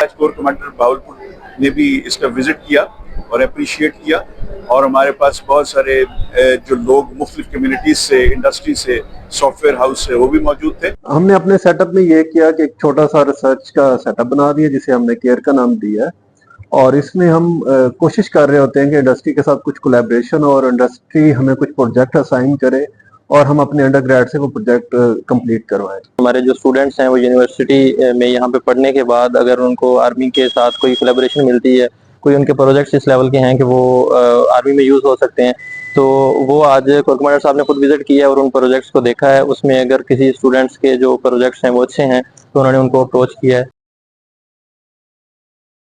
आज core commander Bahawalpur ने भी इसका विजिट किया और अप्रिशिएट किया, और हमारे पास बहुत सारे जो लोग मुख्तलिफ कम्युनिटीज से, इंडस्ट्री से, सॉफ्टवेयर हाउस से, वो भी मौजूद थे। हमने अपने सेटअप में ये किया कि एक छोटा सा रिसर्च का सेटअप बना दिया जिसे हमने केयर का नाम दिया है, और इसमें हम कोशिश कर रहे होते हैं कि इंडस्ट्री के साथ कुछ कोलैबोरेशन और इंडस्ट्री हमें कुछ प्रोजेक्ट असाइन करे और हम अपने अंडर ग्रेड से वो प्रोजेक्ट कंप्लीट करवाएं। हमारे जो स्टूडेंट्स हैं वो यूनिवर्सिटी में यहाँ पे पढ़ने के बाद अगर उनको आर्मी के साथ कोई कोलैबोरेशन मिलती है, कोई उनके प्रोजेक्ट्स इस लेवल के हैं कि वो आर्मी में यूज हो सकते हैं, तो वो आज कोर कमांडर साहब ने खुद विजिट किया है और उन प्रोजेक्ट्स को देखा है। उसमें अगर किसी स्टूडेंट्स के जो प्रोजेक्ट्स हैं वो अच्छे हैं तो उन्होंने उनको अप्रोच किया है।